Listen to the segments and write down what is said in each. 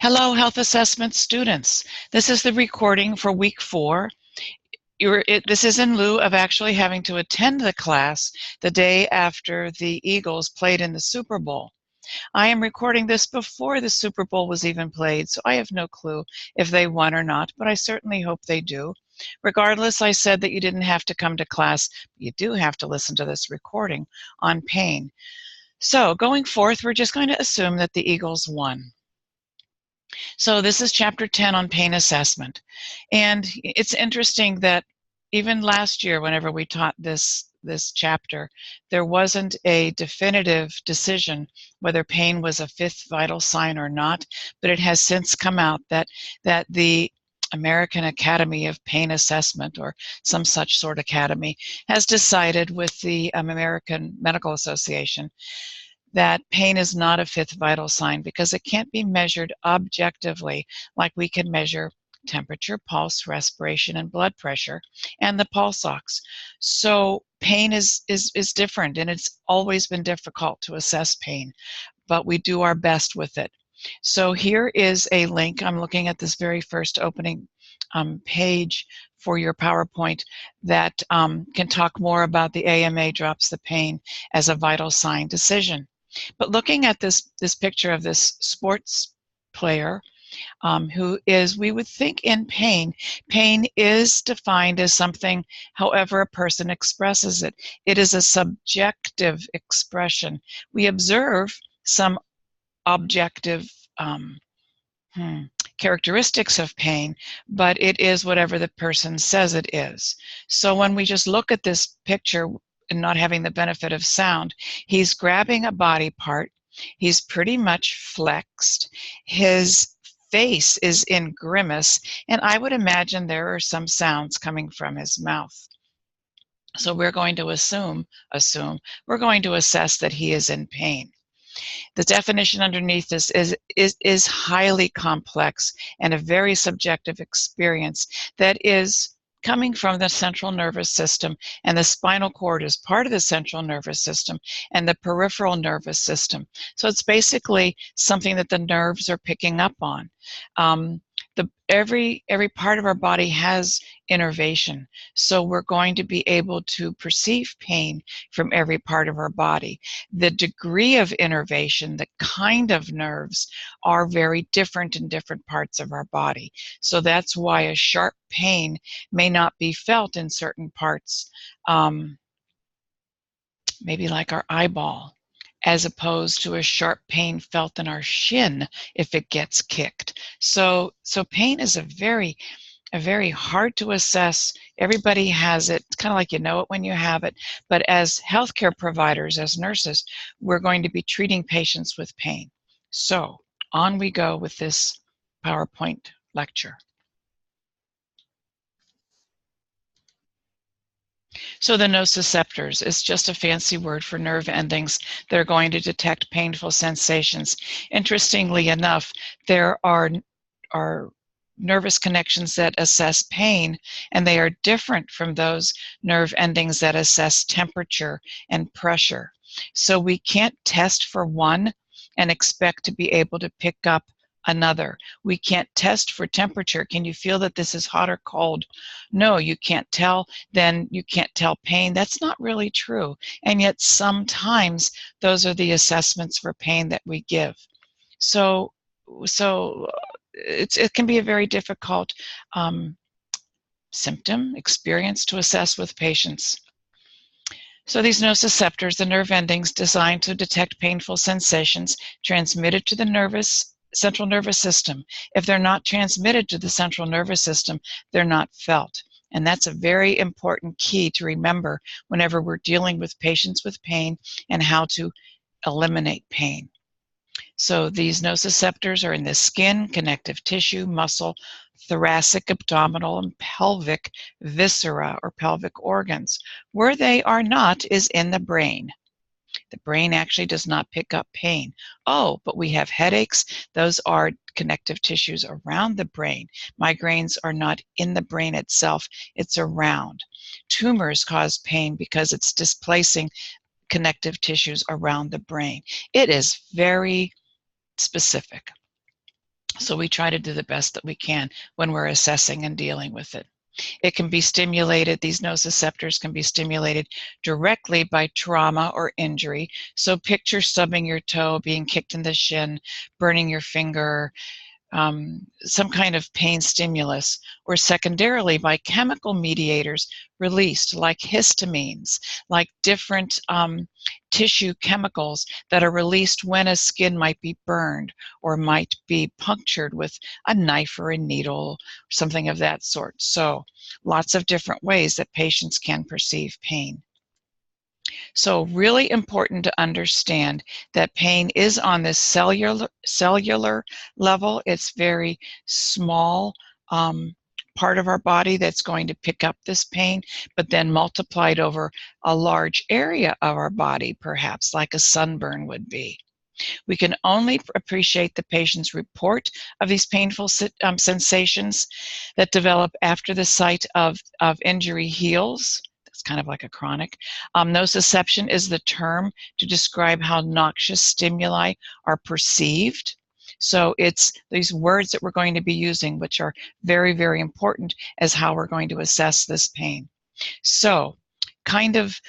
Hello, health assessment students. This is the recording for week 4. This is in lieu of actually having to attend the class the day after the Eagles played in the Super Bowl. I am recording this before the Super Bowl was even played, so I have no clue if they won or not, but I certainly hope they do. Regardless, I said that you didn't have to come to class. You do have to listen to this recording on pain. So going forth, we're just going to assume that the Eagles won. So this is chapter 10 on pain assessment. And it's interesting that even last year, whenever we taught this chapter, there wasn't a definitive decision whether pain was a fifth vital sign or not, but it has since come out that the American Academy of Pain Assessment, or some such sort of academy, has decided with the American Medical Association that pain is not a fifth vital sign because it can't be measured objectively like we can measure temperature, pulse, respiration, and blood pressure, and the pulse ox. So pain is different, and it's always been difficult to assess pain, but we do our best with it. So here is a link. I'm looking at this very first opening page for your PowerPoint that can talk more about the AMA drops the pain as a vital sign decision. But looking at this picture of this sports player who is, we would think, in pain. Pain is defined as something, however a person expresses it. It is a subjective expression. We observe some objective characteristics of pain, but it is whatever the person says it is. So when we just look at this picture and not having the benefit of sound, he's grabbing a body part. He's pretty much flexed. His face is in grimace, and I would imagine there are some sounds coming from his mouth. So we're going to assume we're going to assess that he is in pain. The definition underneath this is highly complex and a very subjective experience that is coming from the central nervous system, and the spinal cord is part of the central nervous system and the peripheral nervous system. So it's basically something that the nerves are picking up on. Every part of our body has innervation, so we're going to be able to perceive pain from every part of our body. The degree of innervation, the kind of nerves, are very different in different parts of our body. So that's why a sharp pain may not be felt in certain parts, maybe like our eyeball, as opposed to a sharp pain felt in our shin if it gets kicked. So pain is a very hard to assess. Everybody has it. It's kind of like you know it when you have it. But as healthcare providers, as nurses, we're going to be treating patients with pain. So on we go with this PowerPoint lecture. So the nociceptors is just a fancy word for nerve endings that are going to detect painful sensations. Interestingly enough, there are nervous connections that assess pain, and they are different from those nerve endings that assess temperature and pressure. So we can't test for one and expect to be able to pick up another. We can't test for temperature. Can you feel that this is hot or cold? No, you can't tell. Then you can't tell pain. That's not really true. And yet sometimes those are the assessments for pain that we give. So it can be a very difficult symptom experience to assess with patients. So these nociceptors, the nerve endings designed to detect painful sensations transmitted to the central nervous system. If they're not transmitted to the central nervous system, they're not felt. And that's a very important key to remember whenever we're dealing with patients with pain and how to eliminate pain. So these nociceptors are in the skin, connective tissue, muscle, thoracic, abdominal, and pelvic viscera or pelvic organs. Where they are not is in the brain. The brain actually does not pick up pain. Oh, but we have headaches. Those are connective tissues around the brain. Migraines are not in the brain itself, it's around. Tumors cause pain because it's displacing connective tissues around the brain. It is very specific. So we try to do the best that we can when we're assessing and dealing with it. It can be stimulated, these nociceptors can be stimulated directly by trauma or injury. So picture stubbing your toe, being kicked in the shin, burning your finger, some kind of pain stimulus, or secondarily by chemical mediators released like histamines, like different tissue chemicals that are released when a skin might be burned or might be punctured with a knife or a needle, something of that sort. So lots of different ways that patients can perceive pain. So really important to understand that pain is on this cellular level. It's very small part of our body that's going to pick up this pain, but then multiplied over a large area of our body, perhaps like a sunburn would be. We can only appreciate the patient's report of these painful sensations that develop after the site of injury heals. That's kind of like a chronic. Nociception is the term to describe how noxious stimuli are perceived. So it's these words that we're going to be using, which are very, very important as how we're going to assess this pain. So kind of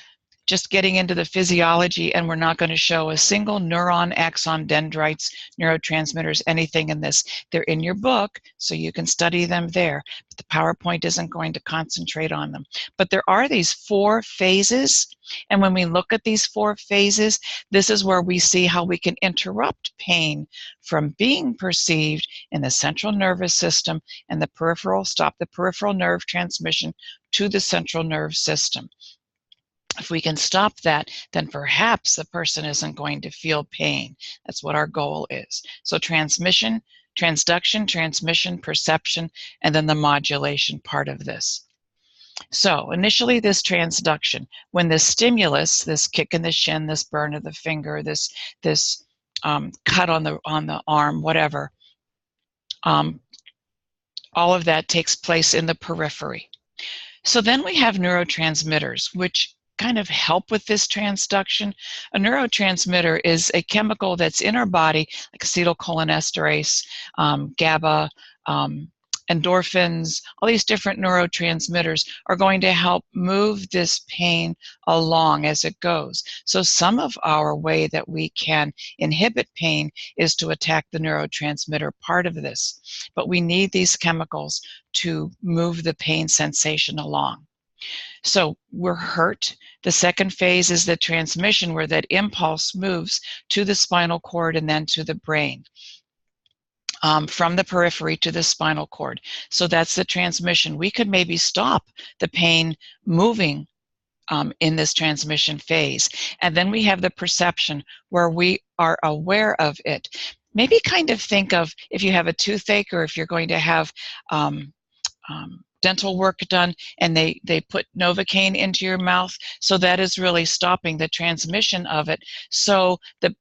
just getting into the physiology, and we're not going to show a single neuron, axon, dendrites, neurotransmitters, anything in this. They're in your book, so you can study them there. But the PowerPoint isn't going to concentrate on them. But there are these 4 phases, and when we look at these 4 phases, this is where we see how we can interrupt pain from being perceived in the central nervous system and the peripheral, stop the peripheral nerve transmission to the central nerve system. If we can stop that, then perhaps the person isn't going to feel pain. That's what our goal is. So transmission, transduction, transmission, perception, and then the modulation part of this. So initially this transduction, when the stimulus, this kick in the shin, this burn of the finger, this cut on the arm, whatever, all of that takes place in the periphery. So then we have neurotransmitters, which kind of help with this transduction. A neurotransmitter is a chemical that's in our body, like acetylcholinesterase, GABA, endorphins, all these different neurotransmitters are going to help move this pain along as it goes. So some of our way that we can inhibit pain is to attack the neurotransmitter part of this. But we need these chemicals to move the pain sensation along. So we're hurt. The second phase is the transmission, where that impulse moves to the spinal cord and then to the brain, from the periphery to the spinal cord. So that's the transmission. We could maybe stop the pain moving in this transmission phase. And then we have the perception, where we are aware of it. Maybe kind of think of if you have a toothache, or if you're going to have dental work done and they put Novocaine into your mouth. So that is really stopping the transmission of it. So the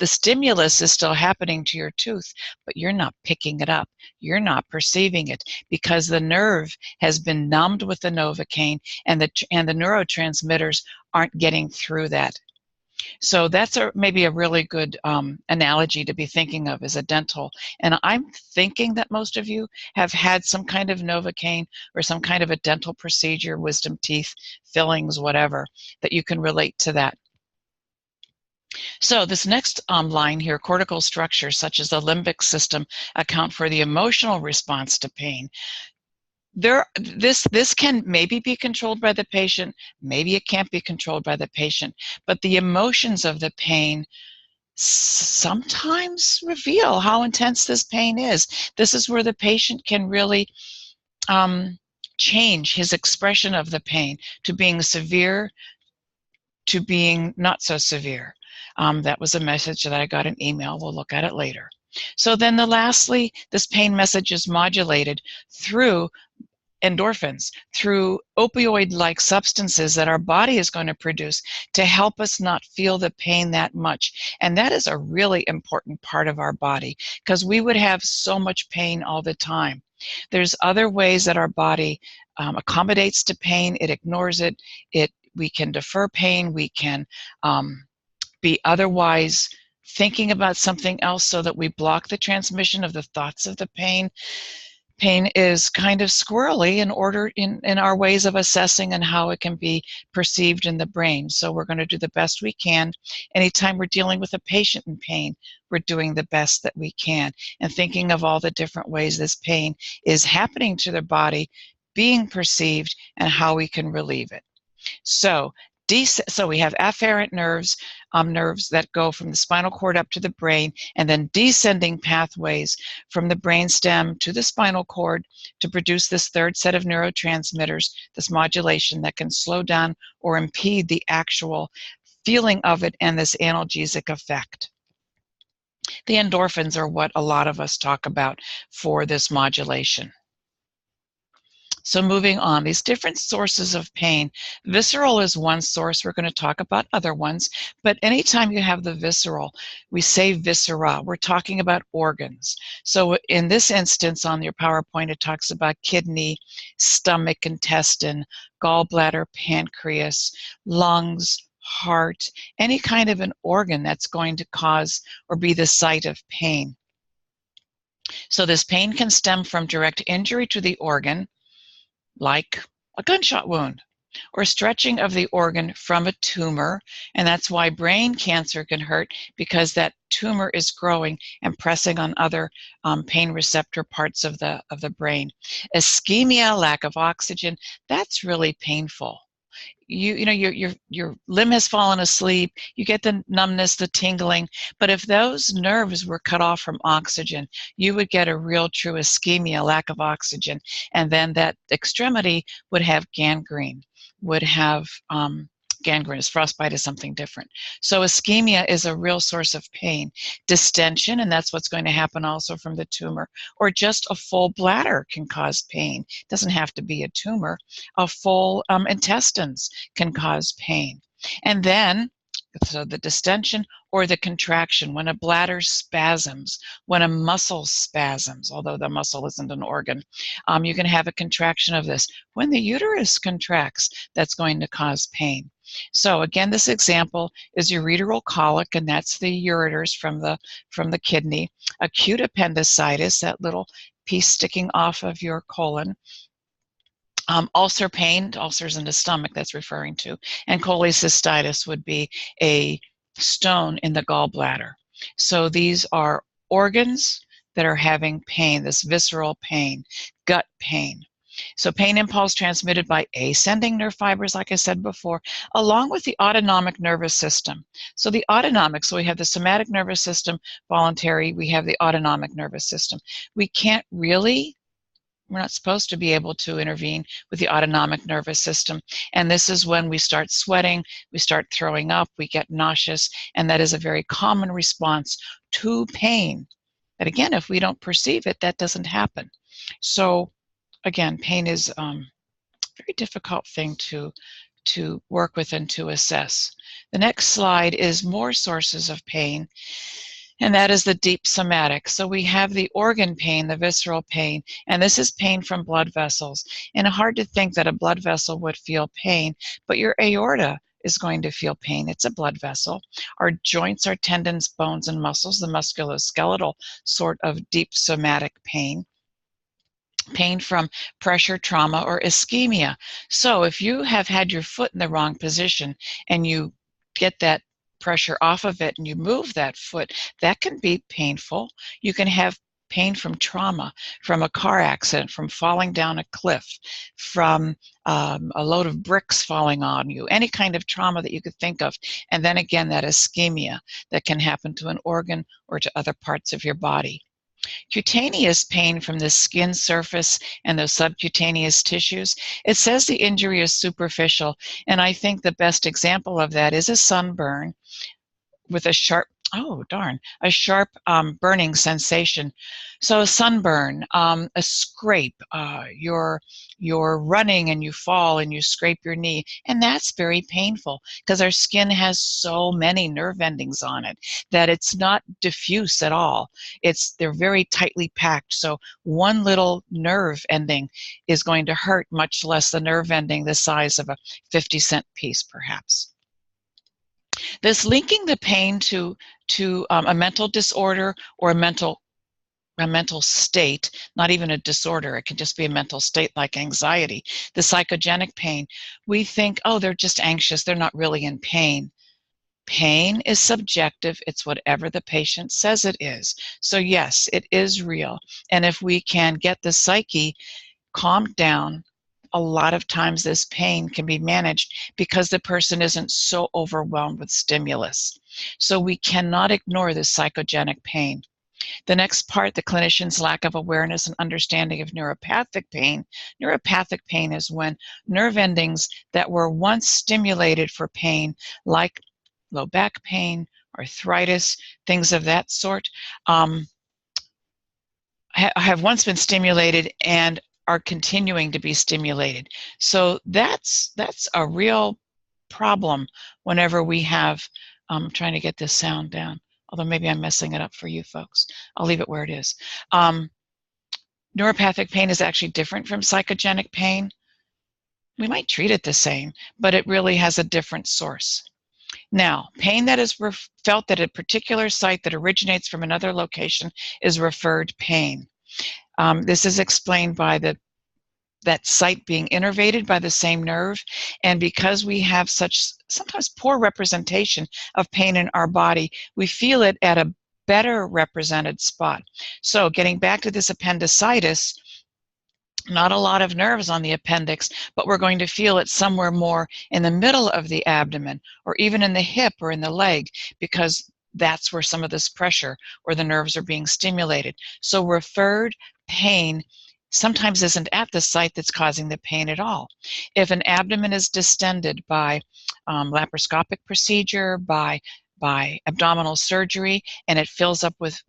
stimulus is still happening to your tooth, but you're not picking it up. You're not perceiving it because the nerve has been numbed with the Novocaine, and the neurotransmitters aren't getting through that. So that's maybe a really good analogy to be thinking of as a dental. And I'm thinking that most of you have had some kind of Novocaine or some kind of a dental procedure, wisdom teeth, fillings, whatever, that you can relate to that. So this next line here, cortical structures such as the limbic system account for the emotional response to pain. This can maybe be controlled by the patient, maybe it can't be controlled by the patient, but the emotions of the pain sometimes reveal how intense this pain is. This is where the patient can really change his expression of the pain to being severe to being not so severe. That was a message that I got an email. We'll look at it later. So then lastly, this pain message is modulated through endorphins, through opioid-like substances that our body is going to produce to help us not feel the pain that much. And that is a really important part of our body, because we would have so much pain all the time. There's other ways that our body accommodates to pain. It ignores it. We can defer pain. We can be otherwise thinking about something else so that we block the transmission of the thoughts of the pain. Pain is kind of squirrely in our ways of assessing and how it can be perceived in the brain. So we're going to do the best we can. Anytime we're dealing with a patient in pain, we're doing the best that we can and thinking of all the different ways this pain is happening to their body, being perceived, and how we can relieve it. So we have afferent nerves, nerves that go from the spinal cord up to the brain, and then descending pathways from the brainstem to the spinal cord to produce this third set of neurotransmitters, this modulation that can slow down or impede the actual feeling of it and this analgesic effect. The endorphins are what a lot of us talk about for this modulation. So moving on, these different sources of pain. Visceral is one source. We're going to talk about other ones. But anytime you have the visceral, we say viscera. We're talking about organs. So in this instance on your PowerPoint, it talks about kidney, stomach, intestine, gallbladder, pancreas, lungs, heart, any kind of an organ that's going to cause or be the site of pain. So this pain can stem from direct injury to the organ, like a gunshot wound, or stretching of the organ from a tumor, and that's why brain cancer can hurt, because that tumor is growing and pressing on other pain receptor parts of the brain. Ischemia, lack of oxygen, that's really painful. You know, your limb has fallen asleep, you get the numbness, the tingling, but if those nerves were cut off from oxygen, you would get a real true ischemia, lack of oxygen, and then that extremity would have gangrene, would have gangrenous. Frostbite is something different. So ischemia is a real source of pain. Distension, and that's what's going to happen also from the tumor, or just a full bladder can cause pain. It doesn't have to be a tumor. A full intestines can cause pain. And then, so the distension or the contraction, when a bladder spasms, when a muscle spasms, although the muscle isn't an organ, you can have a contraction of this. When the uterus contracts, that's going to cause pain. So again, this example is ureteral colic, and that's the ureters from the kidney. Acute appendicitis, that little piece sticking off of your colon. Ulcer pain, ulcers in the stomach that's referring to, and cholecystitis would be a stone in the gallbladder. So these are organs that are having pain, this visceral pain, gut pain. So pain impulse transmitted by ascending nerve fibers, like I said before, along with the autonomic nervous system. So the autonomic, so we have the somatic nervous system, voluntary, we have the autonomic nervous system. We're not supposed to be able to intervene with the autonomic nervous system. And this is when we start sweating, we start throwing up, we get nauseous, and that is a very common response to pain. But again, if we don't perceive it, that doesn't happen. So again, pain is a very difficult thing to work with and to assess. The next slide is more sources of pain, and that is the deep somatic. So we have the organ pain, the visceral pain, and this is pain from blood vessels. And hard to think that a blood vessel would feel pain, but your aorta is going to feel pain. It's a blood vessel. Our joints, our tendons, bones, and muscles, the musculoskeletal sort of deep somatic pain. Pain from pressure, trauma, or ischemia. So if you have had your foot in the wrong position and you get that pressure off of it and you move that foot, that can be painful. You can have pain from trauma, from a car accident, from falling down a cliff, from a load of bricks falling on you, any kind of trauma that you could think of. And then again, that ischemia that can happen to an organ or to other parts of your body. Cutaneous pain from the skin surface and those subcutaneous tissues. It says the injury is superficial, and I think the best example of that is a sunburn with a sharp, a sharp burning sensation. So a sunburn, a scrape, you're running and you fall and you scrape your knee, and that's very painful because our skin has so many nerve endings on it that it's not diffuse at all. They're very tightly packed, so one little nerve ending is going to hurt much less the nerve ending the size of a 50-cent piece perhaps. This linking the pain to to a mental disorder or a mental state, not even a disorder. It can just be a mental state like anxiety. The psychogenic pain, we think, oh, they're just anxious. They're not really in pain. Pain is subjective. It's whatever the patient says it is. So yes, it is real. And if we can get the psyche calmed down, a lot of times this pain can be managed because the person isn't so overwhelmed with stimulus. So we cannot ignore this psychogenic pain. The next part, the clinician's lack of awareness and understanding of neuropathic pain. Neuropathic pain is when nerve endings that were once stimulated for pain, like low back pain, arthritis, things of that sort, have once been stimulated and are continuing to be stimulated. So that's a real problem whenever we have, I'm trying to get this sound down, although maybe I'm messing it up for you folks. I'll leave it where it is. Neuropathic pain is actually different from psychogenic pain. We might treat it the same, but it really has a different source. Now, pain that is felt at a particular site that originates from another location is referred pain. This is explained by that site being innervated by the same nerve, and because we have such sometimes poor representation of pain in our body, we feel it at a better represented spot. So getting back to this appendicitis, not a lot of nerves on the appendix, but we're going to feel it somewhere more in the middle of the abdomen, or even in the hip or in the leg, because that's where some of this pressure or the nerves are being stimulated. So referred pain sometimes isn't at the site that's causing the pain at all. If an abdomen is distended by laparoscopic procedure, by abdominal surgery, and it fills up with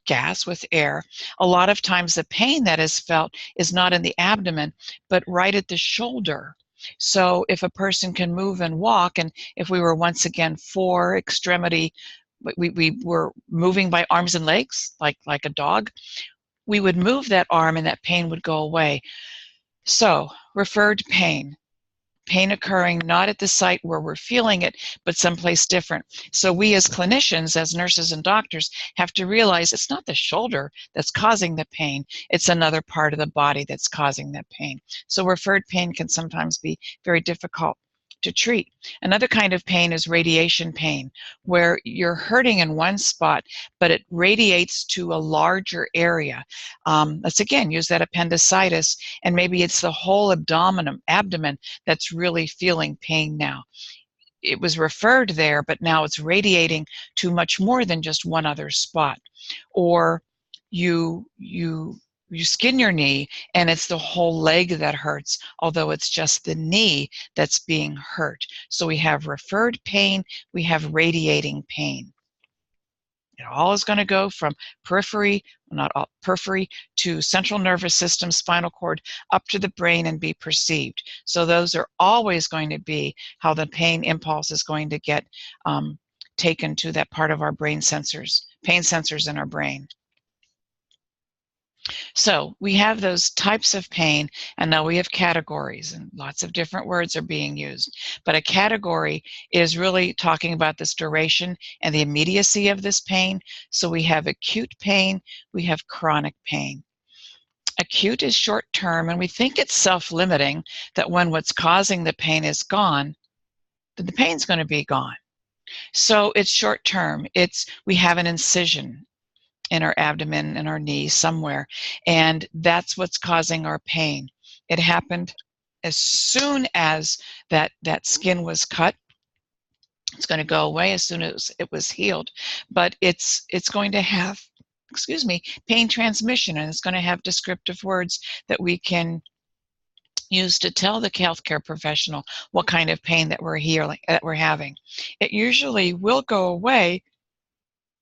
gas, with air, a lot of times the pain that is felt is not in the abdomen, but right at the shoulder. So if a person can move and walk, and if we were once again for extremity, we were moving by arms and legs, like a dog, we would move that arm and that pain would go away. So referred pain. Pain occurring not at the site where we're feeling it, but someplace different. So we as clinicians, as nurses and doctors, have to realize it's not the shoulder that's causing the pain, it's another part of the body that's causing that pain. So referred pain can sometimes be very difficult to treat. Another kind of pain is radiation pain, where you're hurting in one spot, but it radiates to a larger area. Let's again use that appendicitis, and maybe it's the whole abdomen that's really feeling pain now. It was referred there, but now it's radiating to much more than just one other spot. Or you skin your knee and it's the whole leg that hurts, although it's just the knee that's being hurt. So we have referred pain, we have radiating pain. It all is going to go from periphery, not all, periphery to central nervous system, spinal cord, up to the brain and be perceived. So those are always going to be how the pain impulse is going to get taken to that part of our brain sensors, pain sensors in our brain. So we have those types of pain, and now we have categories, and lots of different words are being used. But a category is really talking about this duration and the immediacy of this pain. So we have acute pain, we have chronic pain. Acute is short term, and we think it's self-limiting, that when what's causing the pain is gone, then the pain's going to be gone. So it's short term. We have an incision in our abdomen, in our knee, somewhere, and that's what's causing our pain. It happened as soon as that skin was cut. It's going to go away as soon as it was healed, but it's going to have, excuse me, pain transmission, and it's going to have descriptive words that we can use to tell the healthcare professional what kind of pain that we're having. It usually will go away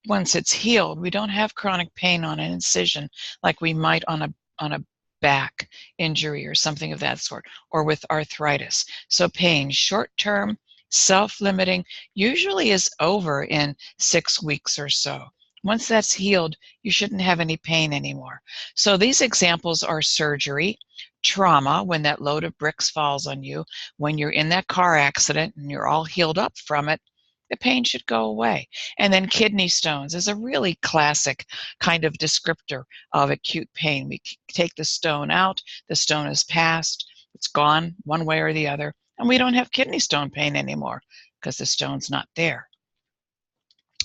once it's healed. We don't have chronic pain on an incision like we might on a back injury or something of that sort, or with arthritis. So pain, short-term, self-limiting, usually is over in 6 weeks or so. Once that's healed, you shouldn't have any pain anymore. So these examples are surgery, trauma, when that load of bricks falls on you, when you're in that car accident and you're all healed up from it, the pain should go away. And then kidney stones is a really classic kind of descriptor of acute pain. We take the stone out, the stone is passed, it's gone one way or the other, and we don't have kidney stone pain anymore because the stone's not there.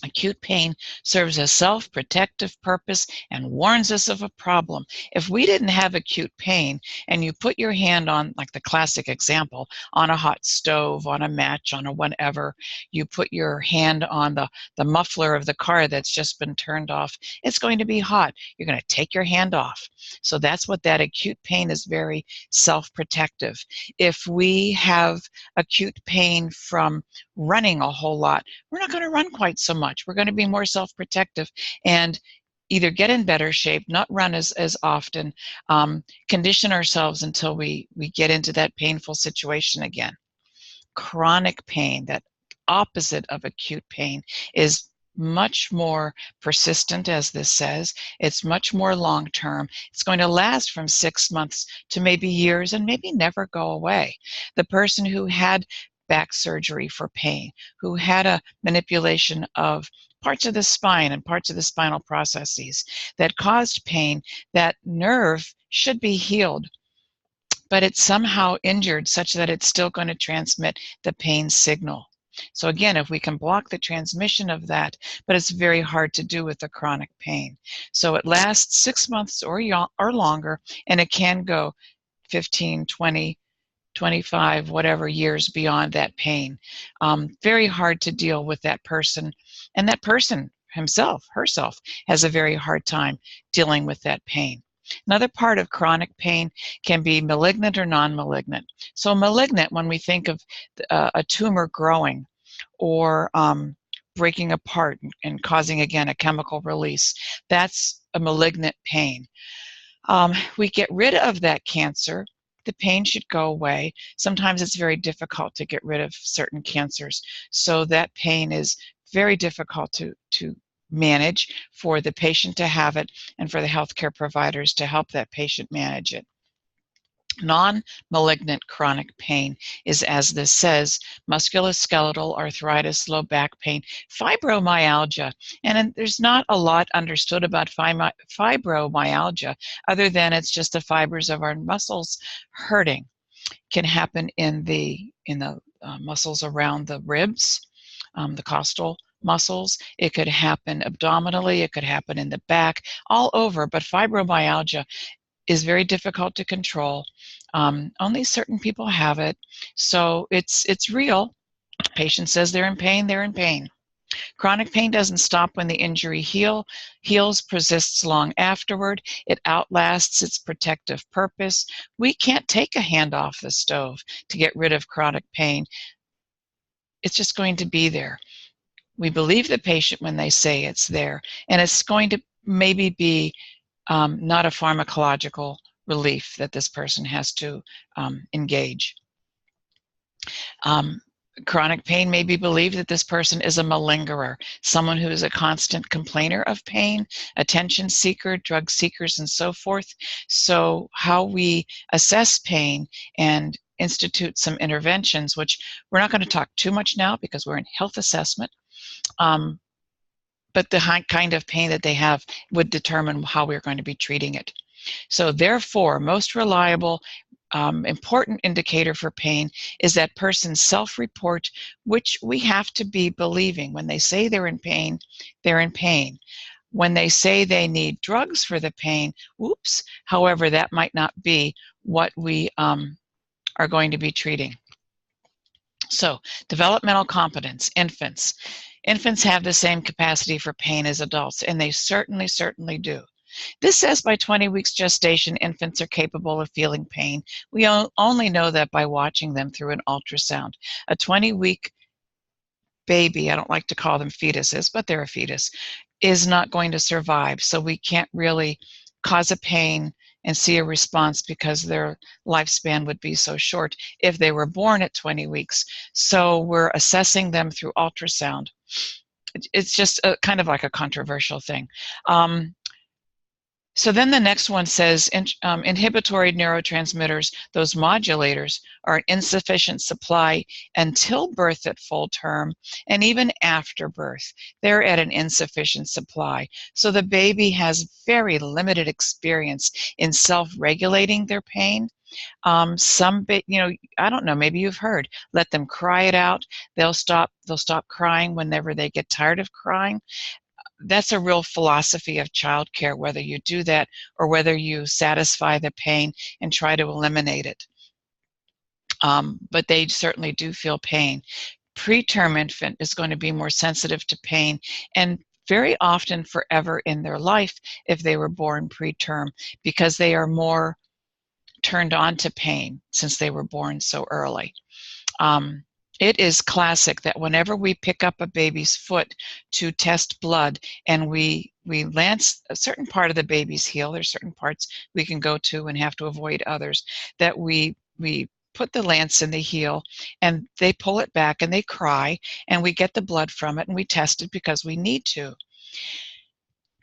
Acute pain serves a self-protective purpose and warns us of a problem. If we didn't have acute pain and you put your hand on, like the classic example, on a hot stove, on a match, on a whatever, you put your hand on the muffler of the car that's just been turned off, it's going to be hot. You're going to take your hand off. So that's what that acute pain is, very self-protective. If we have acute pain from running a whole lot, we're not going to run quite so much. We're going to be more self-protective and either get in better shape, not run as often, condition ourselves until we get into that painful situation again. Chronic pain, that opposite of acute pain, is much more persistent, as this says. It's much more long-term. It's going to last from 6 months to maybe years and maybe never go away. The person who had back surgery for pain, who had a manipulation of parts of the spine and parts of the spinal processes that caused pain, that nerve should be healed, but it's somehow injured such that it's still going to transmit the pain signal. So again, if we can block the transmission of that, but it's very hard to do with the chronic pain. So it lasts 6 months or longer, and it can go 15, 20, 25, whatever years beyond that pain. Very hard to deal with that person, and that person himself, herself, has a very hard time dealing with that pain. Another part of chronic pain can be malignant or non-malignant. So malignant, when we think of a tumor growing or breaking apart and causing, again, a chemical release, that's a malignant pain. We get rid of that cancer, the pain should go away. Sometimes it's very difficult to get rid of certain cancers, so that pain is very difficult to manage for the patient to have it and for the healthcare providers to help that patient manage it. Non-malignant chronic pain is, as this says, musculoskeletal arthritis, low back pain, fibromyalgia. And there's not a lot understood about fibromyalgia other than it's just the fibers of our muscles hurting. Can happen in the muscles around the ribs, the costal muscles. It could happen abdominally. It could happen in the back, all over. But fibromyalgia is very difficult to control. Only certain people have it, so it's real. Patient says they're in pain, they're in pain. Chronic pain doesn't stop when the injury heals, persists long afterward. It outlasts its protective purpose. We can't take a hand off the stove to get rid of chronic pain. It's just going to be there. We believe the patient when they say it's there, and it's going to maybe be not a pharmacological relief that this person has to engage. Chronic pain may be believed that this person is a malingerer, someone who is a constant complainer of pain, attention seeker, drug seekers, and so forth. So how we assess pain and institute some interventions, which we're not going to talk too much now because we're in health assessment, but the kind of pain that they have would determine how we're going to be treating it. So therefore, most reliable, important indicator for pain is that person's self-report, which we have to be believing. When they say they're in pain, they're in pain. When they say they need drugs for the pain, oops, however, that might not be what we are going to be treating. So, developmental competence, infants. Infants have the same capacity for pain as adults, and they certainly do. This says by 20 weeks gestation, infants are capable of feeling pain. We only know that by watching them through an ultrasound. A 20-week baby, I don't like to call them fetuses, but they're a fetus, is not going to survive. So we can't really cause a pain and see a response because their lifespan would be so short if they were born at 20 weeks. So we're assessing them through ultrasound. It's just kind of like a controversial thing. So then the next one says inhibitory neurotransmitters, those modulators, are an insufficient supply until birth at full term, and even after birth, they're at an insufficient supply. So the baby has very limited experience in self-regulating their pain. I don't know, maybe you've heard, let them cry it out. They'll stop crying whenever they get tired of crying. That's a real philosophy of childcare, whether you do that or whether you satisfy the pain and try to eliminate it. But they certainly do feel pain. Preterm infant is going to be more sensitive to pain, and very often forever in their life if they were born preterm, because they are more turned on to pain since they were born so early. It is classic that whenever we pick up a baby's foot to test blood and we lance a certain part of the baby's heel, there's certain parts we can go to and have to avoid others, that we put the lance in the heel and they pull it back and they cry and we get the blood from it and we test it because we need to.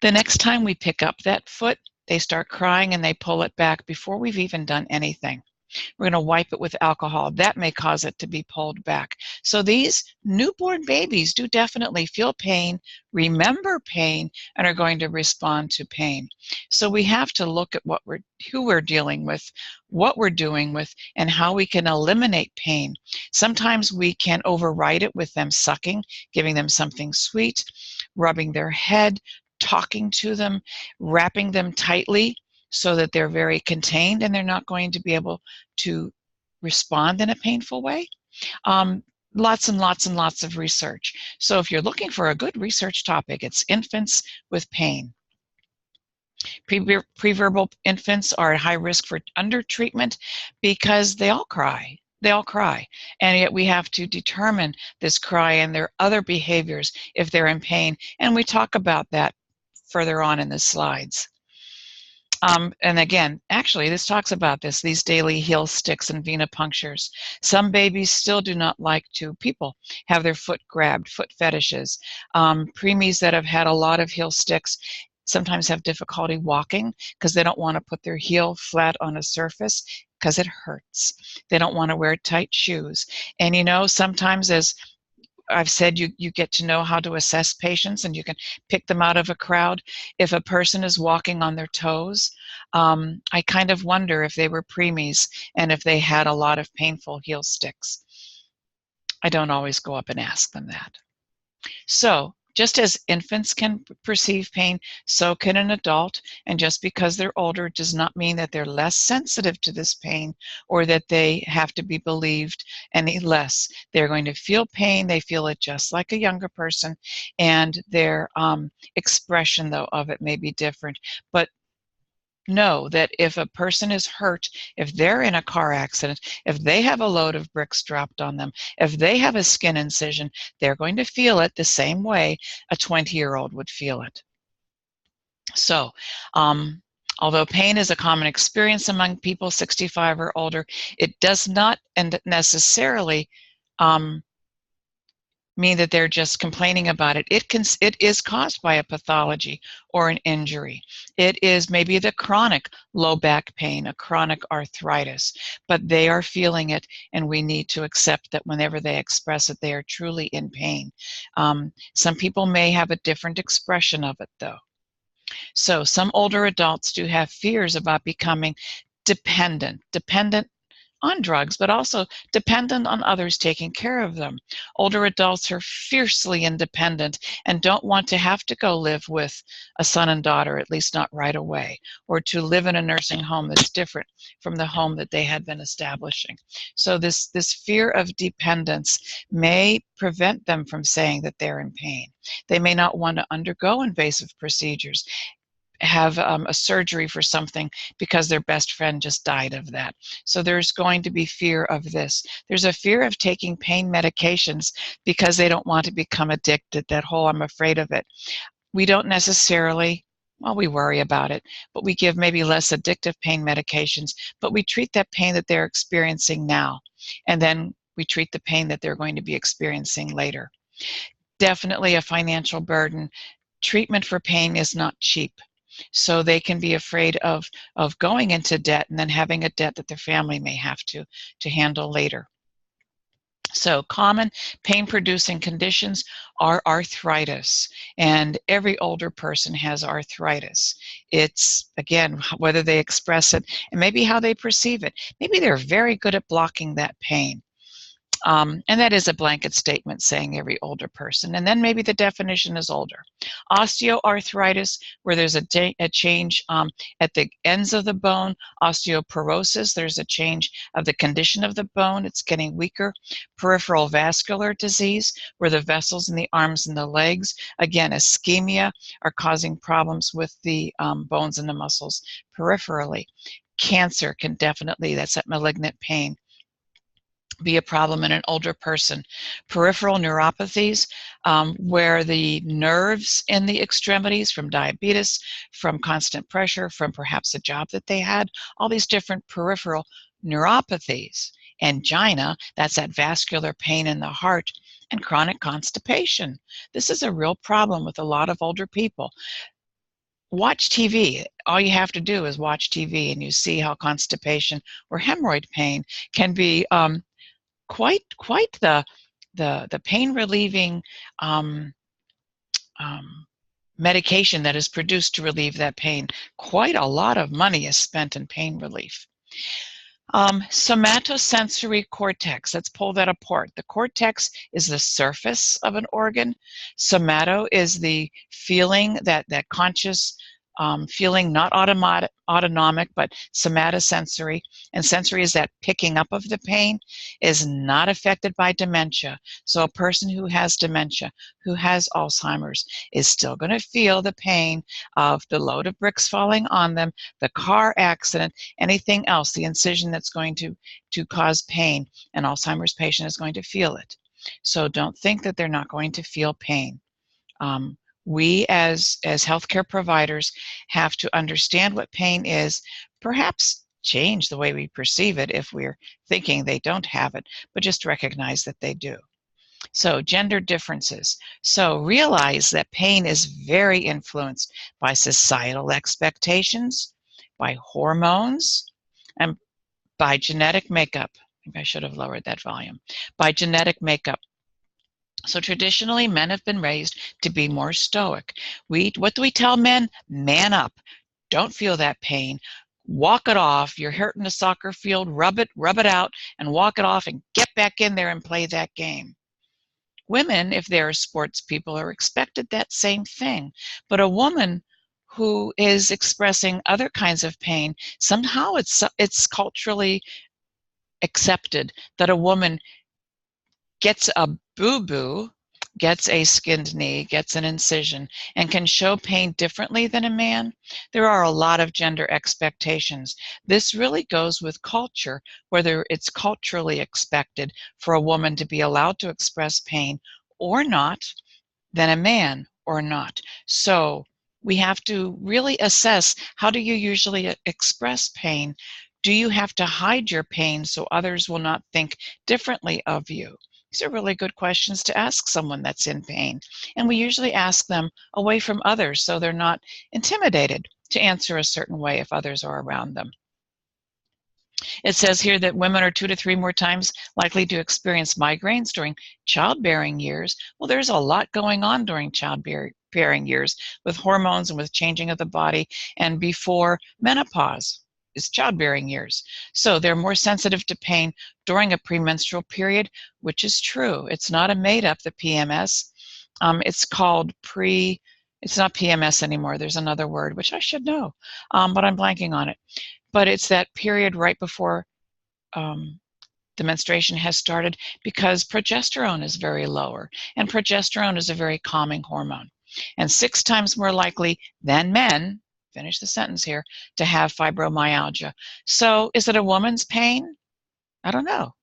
The next time we pick up that foot, they start crying and they pull it back before we've even done anything. We're going to wipe it with alcohol. That may cause it to be pulled back. So these newborn babies do definitely feel pain, remember pain, and are going to respond to pain. So we have to look at who we're dealing with, what we're doing with, and how we can eliminate pain. Sometimes we can override it with them sucking, giving them something sweet, rubbing their head, talking to them, wrapping them tightly so that they're very contained and they're not going to be able to respond in a painful way. Lots and lots and lots of research. So if you're looking for a good research topic, it's infants with pain. Preverbal infants are at high risk for undertreatment because they all cry. They all cry, and yet we have to determine this cry and their other behaviors if they're in pain, and we talk about that further on in the slides. And again, actually, this talks about these daily heel sticks and venipunctures. Some babies still do not like to, people have their foot grabbed, foot fetishes. Preemies that have had a lot of heel sticks sometimes have difficulty walking because they don't want to put their heel flat on a surface because it hurts. They don't want to wear tight shoes. And you know, sometimes as I've said, you get to know how to assess patients and you can pick them out of a crowd. If a person is walking on their toes, I kind of wonder if they were preemies and if they had a lot of painful heel sticks. I don't always go up and ask them that. So just as infants can perceive pain, so can an adult, and just because they're older does not mean that they're less sensitive to this pain or that they have to be believed any less. They're going to feel pain, they feel it just like a younger person, and their expression, though, of it may be different. But know that if a person is hurt, if they're in a car accident, if they have a load of bricks dropped on them, if they have a skin incision, they're going to feel it the same way a 20-year-old would feel it. So, although pain is a common experience among people 65 or older, it does not necessarily mean that they're just complaining about it. It is caused by a pathology or an injury. It is maybe the chronic low back pain, a chronic arthritis, but they are feeling it, and we need to accept that whenever they express it, they are truly in pain. Some people may have a different expression of it, though. So some older adults do have fears about becoming dependent on drugs, but also dependent on others taking care of them. Older adults are fiercely independent and don't want to have to go live with a son and daughter, at least not right away, or to live in a nursing home that's different from the home that they had been establishing. So this fear of dependence may prevent them from saying that they're in pain. They may not want to undergo invasive procedures, have a surgery for something because their best friend just died of that. So there's going to be fear of this. There's a fear of taking pain medications because they don't want to become addicted, that whole I'm afraid of it. We don't necessarily, well, we worry about it, but we give maybe less addictive pain medications, but we treat that pain that they're experiencing now, and then we treat the pain that they're going to be experiencing later. Definitely a financial burden. Treatment for pain is not cheap. So they can be afraid of going into debt and then having a debt that their family may have to handle later. So common pain-producing conditions are arthritis, and every older person has arthritis. It's, again, whether they express it and maybe how they perceive it. Maybe they're very good at blocking that pain. And that is a blanket statement saying every older person. And then maybe the definition is older. Osteoarthritis, where there's a change at the ends of the bone. Osteoporosis, there's a change of the condition of the bone. It's getting weaker. Peripheral vascular disease, where the vessels in the arms and the legs, again, ischemia, are causing problems with the bones and the muscles peripherally. Cancer can definitely, that's that malignant pain, be a problem in an older person. Peripheral neuropathies, where the nerves in the extremities from diabetes, from constant pressure, from perhaps a job that they had, all these different peripheral neuropathies. Angina, that's that vascular pain in the heart. And chronic constipation. This is a real problem with a lot of older people. Watch TV. All you have to do is watch TV and you see how constipation or hemorrhoid pain can be quite the pain relieving medication that is produced to relieve that pain. Quite a lot of money is spent in pain relief. Somatosensory cortex, let's pull that apart. The cortex is the surface of an organ. Somato is the feeling, that conscious feeling, not autonomic, but somatosensory. And sensory is that picking up of the pain, is not affected by dementia. So a person who has dementia, who has Alzheimer's, is still going to feel the pain of the load of bricks falling on them, the car accident, anything else, the incision that's going to cause pain. An Alzheimer's patient is going to feel it. So don't think that they're not going to feel pain. We as healthcare providers have to understand what pain is, perhaps change the way we perceive it if we're thinking they don't have it, but just recognize that they do. So gender differences. So realize that pain is very influenced by societal expectations, by hormones, and by genetic makeup. Maybe I should have lowered that volume. By genetic makeup. So traditionally, men have been raised to be more stoic. What do we tell men? Man up. Don't feel that pain. Walk it off. You're hurt in a soccer field. Rub it out and walk it off and get back in there and play that game. Women, if they're sports people, are expected that same thing. But a woman who is expressing other kinds of pain, somehow it's culturally accepted that a woman gets a boo-boo, gets a skinned knee, gets an incision, and can show pain differently than a man. There are a lot of gender expectations. This really goes with culture, whether it's culturally expected for a woman to be allowed to express pain or not, than a man or not. So we have to really assess, how do you usually express pain? Do you have to hide your pain so others will not think differently of you? These are really good questions to ask someone that's in pain. And we usually ask them away from others so they're not intimidated to answer a certain way if others are around them. It says here that women are 2 to 3 more times likely to experience migraines during childbearing years. Well, there's a lot going on during childbearing years with hormones and with changing of the body, and before menopause is childbearing years. So they're more sensitive to pain during a premenstrual period, which is true. It's not a made-up, the PMS. It's called it's not PMS anymore. There's another word, which I should know, but I'm blanking on it. But it's that period right before the menstruation has started, because progesterone is very lower, and progesterone is a very calming hormone. And 6 times more likely than men, finish the sentence here, to have fibromyalgia. So is it a woman's pain? I don't know.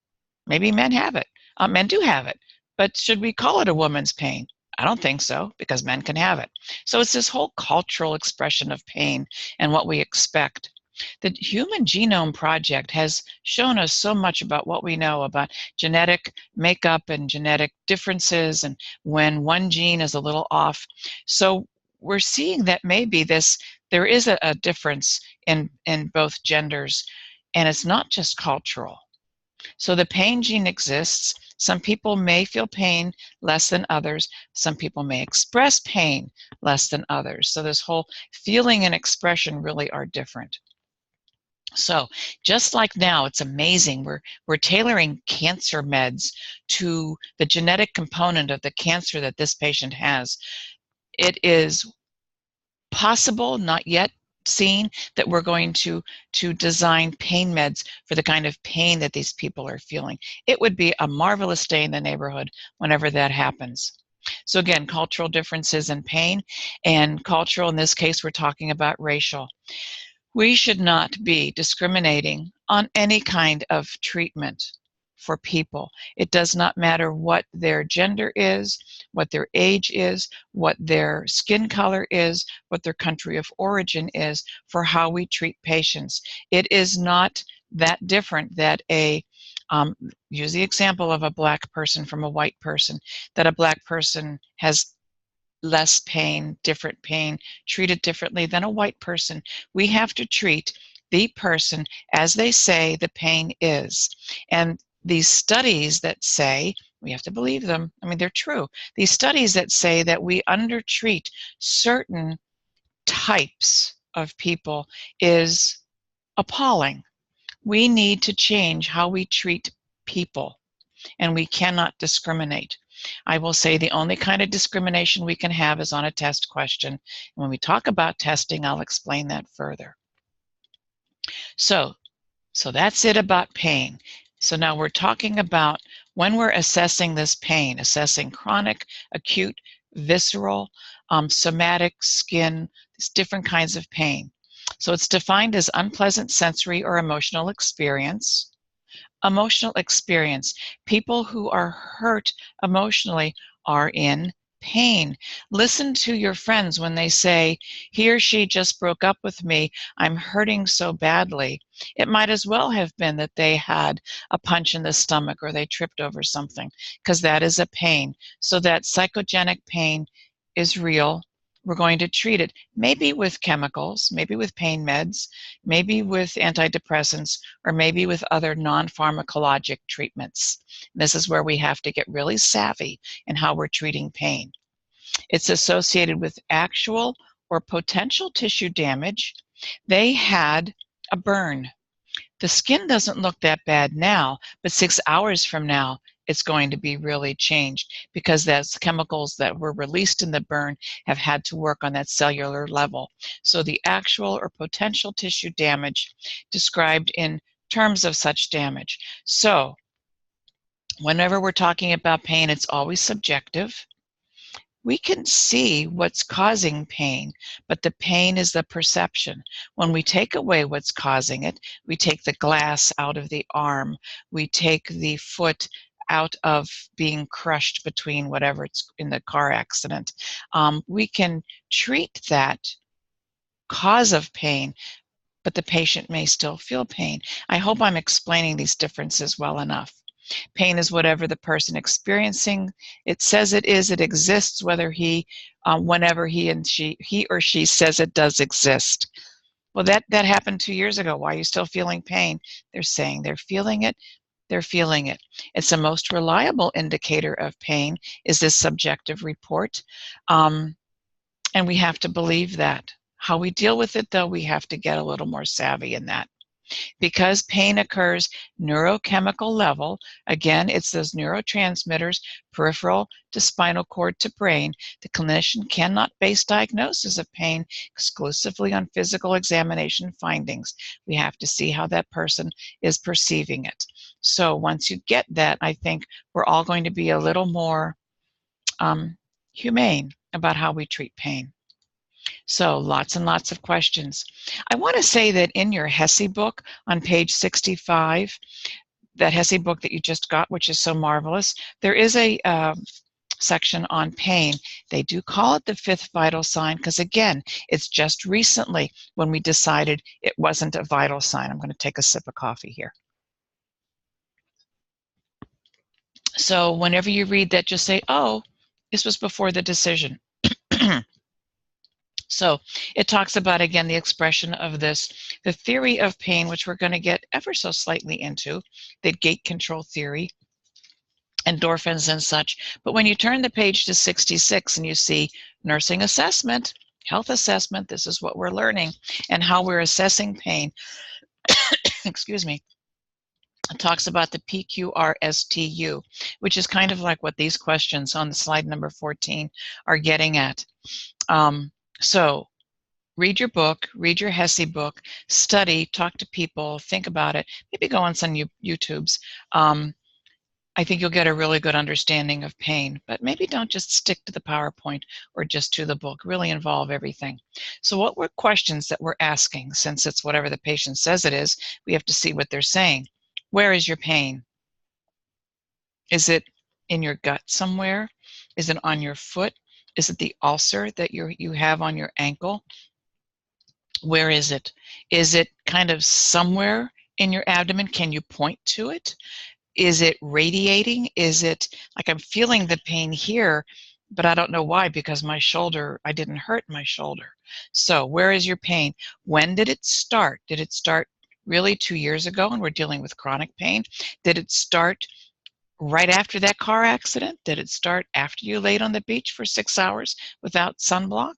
Maybe men have it. Men do have it. But should we call it a woman's pain? I don't think so, because men can have it. So it's this whole cultural expression of pain and what we expect. The Human Genome Project has shown us so much about what we know about genetic makeup and genetic differences, and when one gene is a little off. So we're seeing that maybe this there is a difference in both genders, and it's not just cultural. So the pain gene exists. Some people may feel pain less than others. Some people may express pain less than others. So this whole feeling and expression really are different. So just like now, it's amazing. We're tailoring cancer meds to the genetic component of the cancer that this patient has. It is possible, not yet seen, that we're going to design pain meds for the kind of pain that these people are feeling. It would be a marvelous day in the neighborhood whenever that happens. So again, cultural differences in pain, and cultural, in this case, we're talking about racial. We should not be discriminating on any kind of treatment for people. It does not matter what their gender is, what their age is, what their skin color is, what their country of origin is, for how we treat patients. It is not that different that use the example of a black person from a white person, that a black person has less pain, different pain, treated differently than a white person. We have to treat the person as they say the pain is. And these studies that say, we have to believe them, I mean, they're true. These studies that say that we undertreat certain types of people is appalling. We need to change how we treat people, and we cannot discriminate. I will say the only kind of discrimination we can have is on a test question. And when we talk about testing, I'll explain that further. So that's it about pain. So now we're talking about when we're assessing this pain, assessing chronic, acute, visceral, somatic, skin, these different kinds of pain. So it's defined as unpleasant sensory or emotional experience. Emotional experience. People who are hurt emotionally are in pain. Listen to your friends when they say, he or she just broke up with me, I'm hurting so badly. It might as well have been that they had a punch in the stomach or they tripped over something, because that is a pain. So that psychogenic pain is real. We're going to treat it, maybe with chemicals, maybe with pain meds, maybe with antidepressants, or maybe with other non-pharmacologic treatments. This is where we have to get really savvy in how we're treating pain. It's associated with actual or potential tissue damage. They had a burn. The skin doesn't look that bad now, but 6 hours from now, it's going to be really changed, because those chemicals that were released in the burn have had to work on that cellular level. So the actual or potential tissue damage described in terms of such damage. So whenever we're talking about pain, it's always subjective. We can see what's causing pain, but the pain is the perception. When we take away what's causing it, we take the glass out of the arm, we take the foot out of being crushed between whatever it's in the car accident. We can treat that cause of pain, but the patient may still feel pain. I hope I'm explaining these differences well enough. Pain is whatever the person experiencing it says it is. It exists whether whenever he or she says it does exist. Well, that happened 2 years ago. Why are you still feeling pain? They're saying they're feeling it. They're feeling it. It's the most reliable indicator of pain, is this subjective report. And we have to believe that. How we deal with it, though, we have to get a little more savvy in that. Because pain occurs neurochemical level, again, it's those neurotransmitters, peripheral to spinal cord to brain, the clinician cannot base diagnosis of pain exclusively on physical examination findings. We have to see how that person is perceiving it. So once you get that, I think we're all going to be a little more humane about how we treat pain. So lots and lots of questions. I want to say that in your HESI book on page 65, that HESI book that you just got, which is so marvelous, there is a section on pain. They do call it the fifth vital sign because, again, it's just recently when we decided it wasn't a vital sign. I'm going to take a sip of coffee here. So whenever you read that, just say, oh, this was before the decision. So it talks about, again, the expression of this, the theory of pain, which we're going to get ever so slightly into, the gate control theory, endorphins and such. But when you turn the page to 66 and you see nursing assessment, health assessment, this is what we're learning and how we're assessing pain. Excuse me. It talks about the PQRSTU, which is kind of like what these questions on the slide number 14 are getting at. So read your book, read your HESI book, study, talk to people, think about it, maybe go on some YouTubes. I think you'll get a really good understanding of pain, but maybe don't just stick to the PowerPoint or just to the book, really involve everything. So what were questions that we're asking? Since it's whatever the patient says it is, we have to see what they're saying. Where is your pain? Is it in your gut somewhere? Is it on your foot? Is it the ulcer that you have on your ankle? Where is it? Is it kind of somewhere in your abdomen? Can you point to it? Is it radiating? Is it like I'm feeling the pain here, but I don't know why, because my shoulder, I didn't hurt my shoulder. So where is your pain? When did it start? Did it start really 2 years ago and we're dealing with chronic pain? Did it start right after that car accident? Did it start after you laid on the beach for 6 hours without sunblock?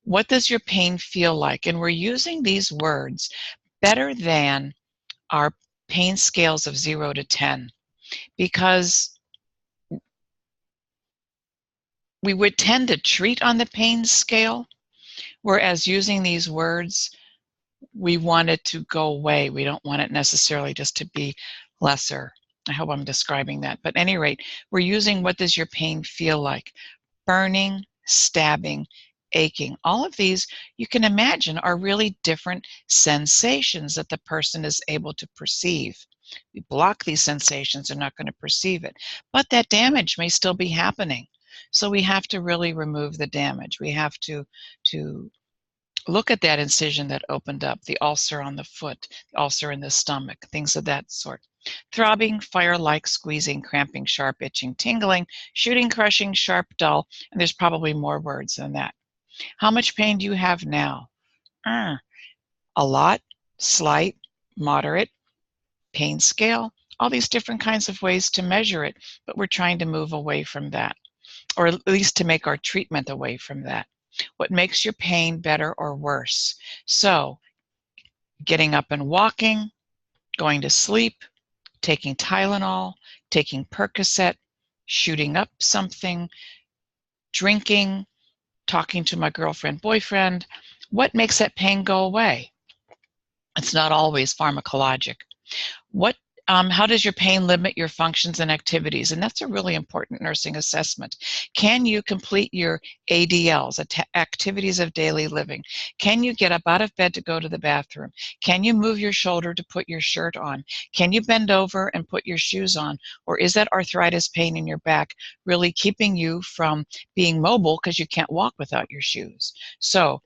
What does your pain feel like? And we're using these words better than our pain scales of 0 to 10, because we would tend to treat on the pain scale, whereas using these words, we want it to go away. We don't want it necessarily just to be lesser. I hope I'm describing that. But at any rate, we're using what does your pain feel like? Burning, stabbing, aching. All of these, you can imagine, are really different sensations that the person is able to perceive. We block these sensations, they're not going to perceive it. But that damage may still be happening. So we have to really remove the damage. We have to look at that incision that opened up, the ulcer on the foot, the ulcer in the stomach, things of that sort. Throbbing, fire-like, squeezing, cramping, sharp, itching, tingling, shooting, crushing, sharp, dull, and there's probably more words than that. How much pain do you have now? A lot, slight, moderate, pain scale, all these different kinds of ways to measure it, but we're trying to move away from that, or at least to make our treatment away from that. What makes your pain better or worse? So, getting up and walking, going to sleep, taking Tylenol, taking Percocet, shooting up something, drinking, talking to my girlfriend, boyfriend. What makes that pain go away? It's not always pharmacologic. How does your pain limit your functions and activities? And that's a really important nursing assessment. Can you complete your ADLs, activities of daily living? Can you get up out of bed to go to the bathroom? Can you move your shoulder to put your shirt on? Can you bend over and put your shoes on? Or is that arthritis pain in your back really keeping you from being mobile because you can't walk without your shoes? So,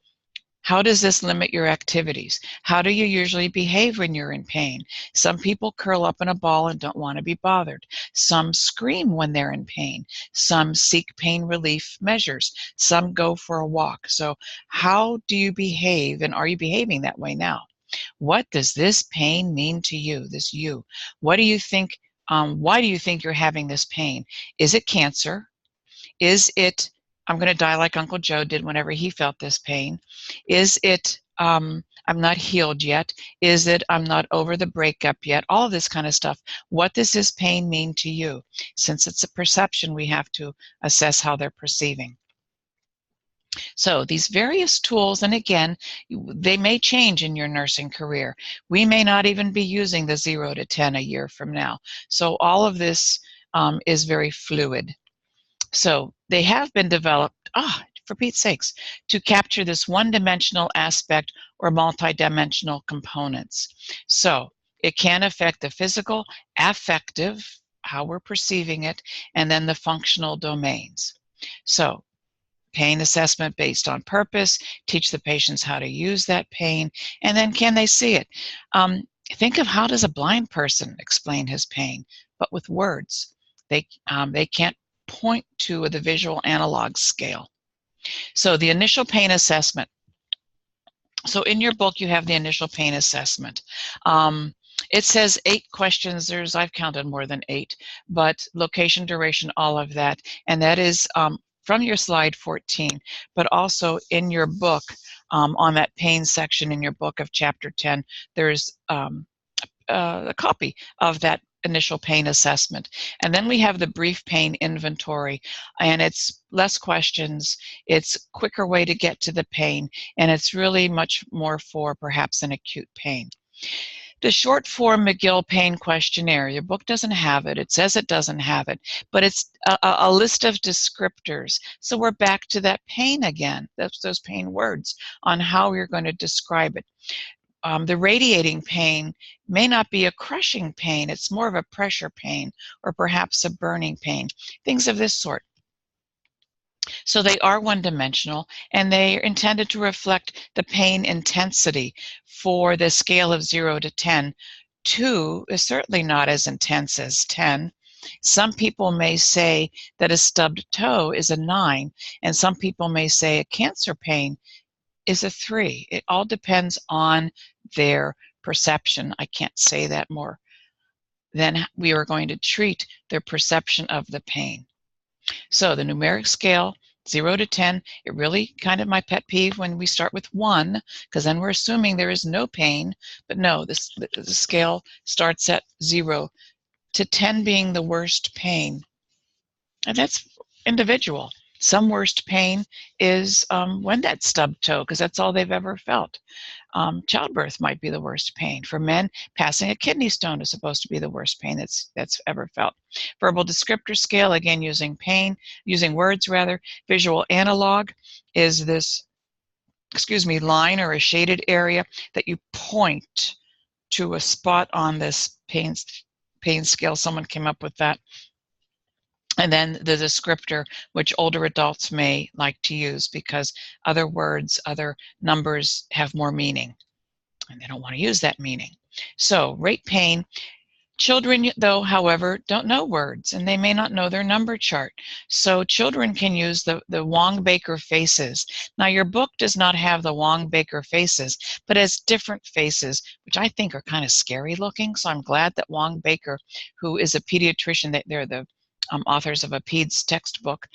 how does this limit your activities? How do you usually behave when you're in pain? Some people curl up in a ball and don't want to be bothered. Some scream when they're in pain. Some seek pain relief measures. Some go for a walk. So how do you behave, and are you behaving that way now? What does this pain mean to you, this you? What do you think, why do you think you're having this pain? Is it cancer? Is it, I'm going to die like Uncle Joe did whenever he felt this pain? Is it, I'm not healed yet? Is it, I'm not over the breakup yet? All of this kind of stuff. What does this pain mean to you? Since it's a perception, we have to assess how they're perceiving. So these various tools, and again, they may change in your nursing career. We may not even be using the 0 to 10 a year from now. So all of this is very fluid. So they have been developed, for Pete's sakes, to capture this one-dimensional aspect or multidimensional components. So it can affect the physical, affective, how we're perceiving it, and then the functional domains. So pain assessment based on purpose, teach the patients how to use that pain, and then can they see it? Think of how does a blind person explain his pain, but with words. They can't point to the visual analog scale. So the initial pain assessment. So in your book, you have the initial pain assessment. It says 8 questions. I've counted more than 8, but location, duration, all of that. And that is from your slide 14, but also in your book, on that pain section in your book of chapter 10, there's a copy of that initial pain assessment. And then we have the brief pain inventory, and it's less questions, it's a quicker way to get to the pain, and it's really much more for perhaps an acute pain. The short form McGill pain questionnaire, your book doesn't have it. It says it doesn't have it, but it's a list of descriptors. So we're back to that pain again, those pain words on how you're going to describe it. The radiating pain may not be a crushing pain, it's more of a pressure pain or perhaps a burning pain, things of this sort. So they are one-dimensional, and they are intended to reflect the pain intensity for the scale of 0 to 10. 2 is certainly not as intense as 10. Some people may say that a stubbed toe is a 9, and some people may say a cancer pain is a 3. It all depends on their perception. I can't say that more than we are going to treat their perception of the pain. So the numeric scale, 0 to 10, it really kind of my pet peeve when we start with 1, because then we're assuming there is no pain, but no, the scale starts at 0 to 10 being the worst pain. And that's individual. Some worst pain is when that stubbed toe, because that's all they've ever felt. Childbirth might be the worst pain. For men, passing a kidney stone is supposed to be the worst pain that's ever felt. Verbal descriptor scale, again, using words rather. Visual analog is this, line or a shaded area that you point to a spot on this pain scale. Someone came up with that. And then the descriptor, which older adults may like to use because other words, other numbers have more meaning, and they don't want to use that meaning. So rate pain. Children, though, however, don't know words, and they may not know their number chart. So children can use the Wong-Baker faces. Now, your book does not have the Wong-Baker faces, but has different faces, which I think are kind of scary looking. So I'm glad that Wong-Baker, who is a pediatrician, that they're the authors of a PEDS textbook,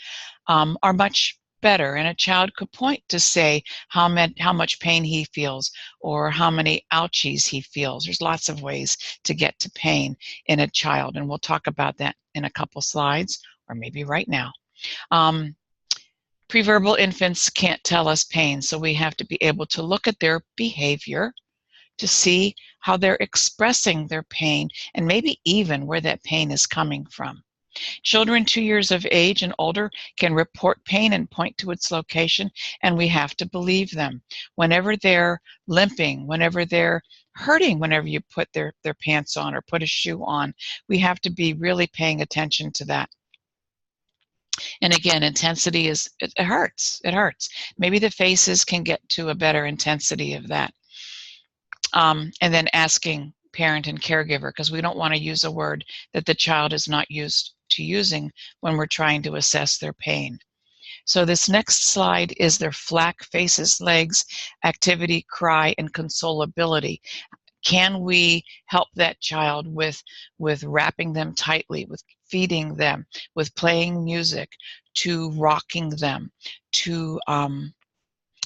are much better, and a child could point to say how much pain he feels or how many ouchies he feels. There's lots of ways to get to pain in a child, and we'll talk about that in a couple slides, or maybe right now. Preverbal infants can't tell us pain, so we have to be able to look at their behavior to see how they're expressing their pain and maybe even where that pain is coming from. Children 2 years of age and older can report pain and point to its location, and we have to believe them. Whenever they're limping, whenever they're hurting, whenever you put their pants on or put a shoe on, we have to be really paying attention to that. And again, intensity it hurts. It hurts. Maybe the faces can get to a better intensity of that. And then asking parent and caregiver, because we don't want to use a word that the child is not used to using when we're trying to assess their pain. So this next slide is their flack, faces, legs, activity, cry, and consolability. Can we help that child with wrapping them tightly, with feeding them, with playing music, to rocking them, to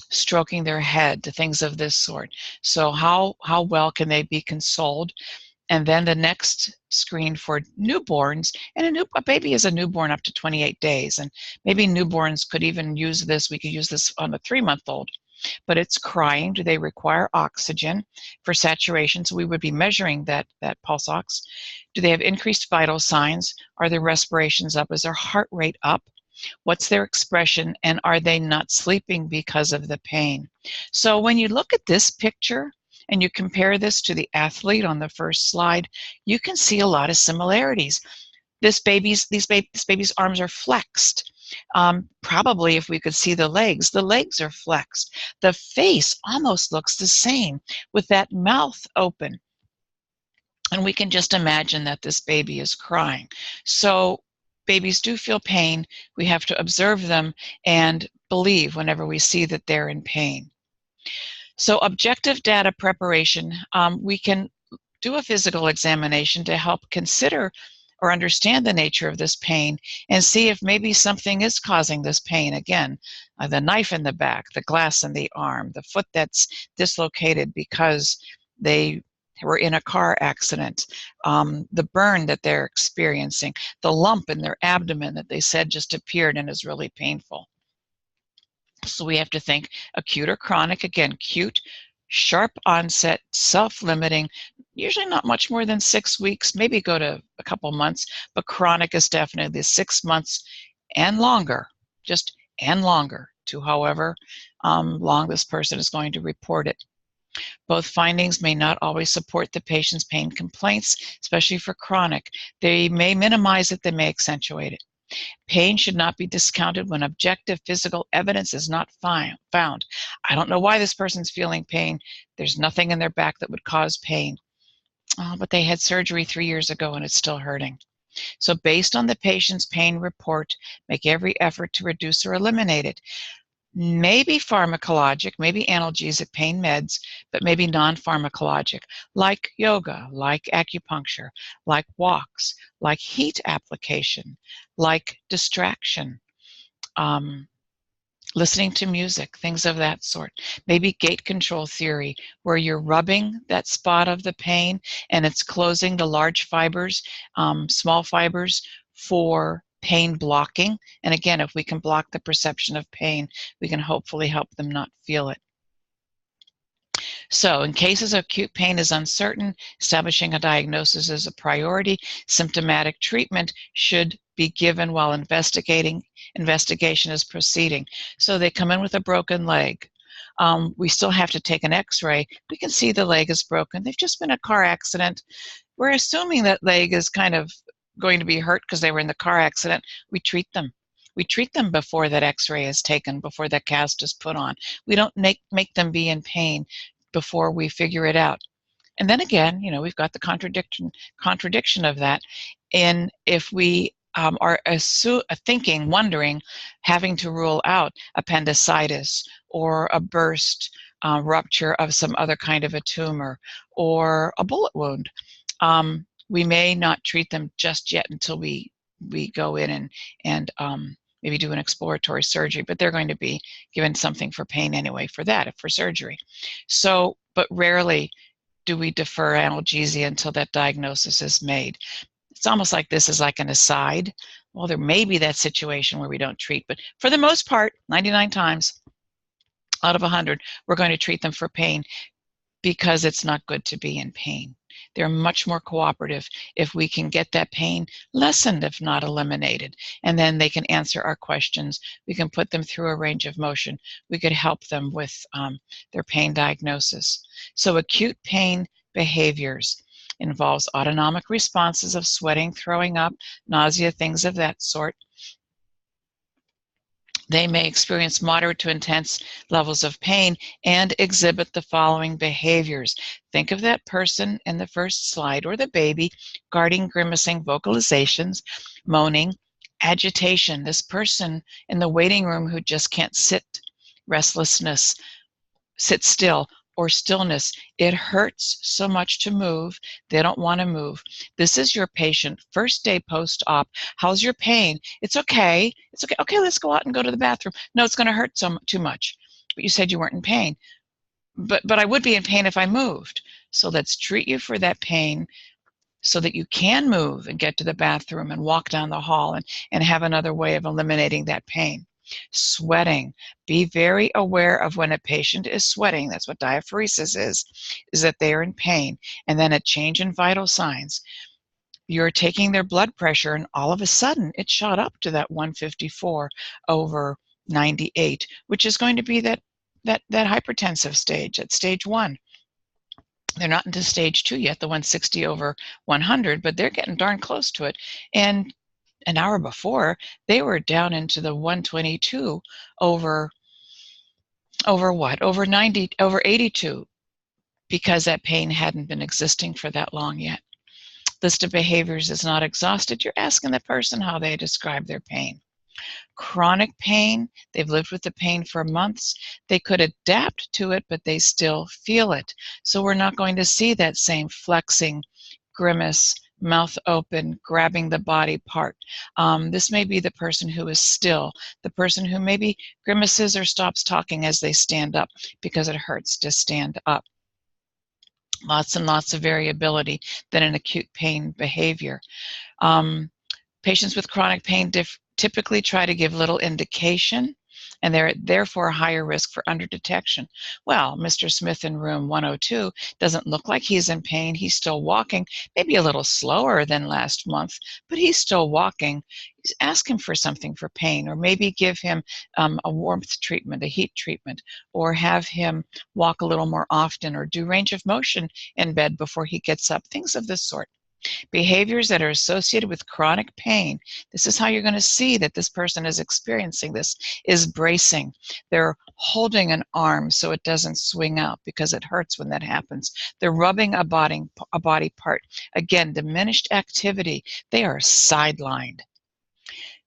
stroking their head, to things of this sort? So how well can they be consoled? And then the next screen for newborns, and a baby is a newborn up to 28 days, and maybe newborns could even use this. We could use this on a 3-month-old, but it's crying. Do they require oxygen for saturation? So we would be measuring that pulse ox. Do they have increased vital signs? Are their respirations up? Is their heart rate up? What's their expression? And are they not sleeping because of the pain? So when you look at this picture, and you compare this to the athlete on the first slide, you can see a lot of similarities. This baby's arms are flexed. Probably if we could see the legs are flexed. The face almost looks the same with that mouth open. And we can just imagine that this baby is crying. So babies do feel pain. We have to observe them and believe whenever we see that they're in pain. So objective data preparation, we can do a physical examination to help consider or understand the nature of this pain and see if maybe something is causing this pain. Again, the knife in the back, the glass in the arm, the foot that's dislocated because they were in a car accident, the burn that they're experiencing, the lump in their abdomen that they said just appeared and is really painful. So we have to think acute or chronic. Again, acute, sharp onset, self-limiting, usually not much more than 6 weeks, maybe go to a couple months, but chronic is definitely 6 months and longer, just and longer, to however long this person is going to report it. Both findings may not always support the patient's pain complaints, especially for chronic. They may minimize it, they may accentuate it. Pain should not be discounted when objective physical evidence is not found. I don't know why this person's feeling pain. There's nothing in their back that would cause pain. But they had surgery 3 years ago and it's still hurting. So based on the patient's pain report, make every effort to reduce or eliminate it. Maybe pharmacologic, maybe analgesic pain meds, but maybe non-pharmacologic, like yoga, like acupuncture, like walks, like heat application, like distraction, listening to music, things of that sort. Maybe gate control theory, where you're rubbing that spot of the pain and it's closing the large fibers, small fibers for pain blocking. And again, if we can block the perception of pain, we can hopefully help them not feel it. So in cases of acute pain is uncertain, establishing a diagnosis is a priority. Symptomatic treatment should be given while investigation is proceeding. So they come in with a broken leg. We still have to take an x-ray. We can see the leg is broken. They've just been in a car accident. We're assuming that leg is kind of going to be hurt because they were in the car accident. We treat them. We treat them before that x-ray is taken, before that cast is put on. We don't make them be in pain before we figure it out. And then again, we've got the contradiction of that. And if we are wondering, having to rule out appendicitis or a burst, rupture of some other kind of a tumor, or a bullet wound, we may not treat them just yet until we go in and maybe do an exploratory surgery, but they're going to be given something for pain anyway for that, for surgery. So, but rarely do we defer analgesia until that diagnosis is made. It's almost like this is like an aside. Well, there may be that situation where we don't treat, but for the most part, 99 times out of 100, we're going to treat them for pain because it's not good to be in pain. They're much more cooperative if we can get that pain lessened, if not eliminated. And then they can answer our questions. We can put them through a range of motion. We could help them with their pain diagnosis. So acute pain behaviors involves autonomic responses of sweating, throwing up, nausea, things of that sort. They may experience moderate to intense levels of pain and exhibit the following behaviors. Think of that person in the first slide, or the baby, guarding, grimacing, vocalizations, moaning, agitation. This person in the waiting room who just can't sit, restlessness, sit still, or stillness. It hurts so much to move. They don't want to move. This is your patient, first day post-op. How's your pain? It's okay. It's okay. Okay, let's go out and go to the bathroom. No, it's going to hurt too much. But you said you weren't in pain. But I would be in pain if I moved. So let's treat you for that pain so that you can move and get to the bathroom and walk down the hall and have another way of eliminating that pain. Sweating. Be very aware of when a patient is sweating. That's what diaphoresis is that they are in pain. And then a change in vital signs. You're taking their blood pressure and all of a sudden it shot up to that 154/98, which is going to be that hypertensive stage, at stage 1. They're not into stage 2 yet, the 160/100, but they're getting darn close to it. And an hour before, they were down into the 122 over what? Over 82, because that pain hadn't been existing for that long yet. List of behaviors is not exhausted. You're asking the person how they describe their pain. Chronic pain, they've lived with the pain for months. They could adapt to it, but they still feel it. So we're not going to see that same flexing, grimace, mouth open, grabbing the body part. This may be the person who is still, the person who maybe grimaces or stops talking as they stand up because it hurts to stand up. Lots and lots of variability than an acute pain behavior. Patients with chronic pain typically try to give little indication, and they're therefore higher risk for underdetection. Well, Mr. Smith in room 102 doesn't look like he's in pain. He's still walking, maybe a little slower than last month, but he's still walking. Ask him for something for pain, or maybe give him a warmth treatment, a heat treatment, or have him walk a little more often, or do range of motion in bed before he gets up, things of this sort. Behaviors that are associated with chronic pain, this is how you're going to see that this person is experiencing this, is bracing. They're holding an arm so it doesn't swing out because it hurts when that happens. They're rubbing a body part. Again, diminished activity. They are sidelined.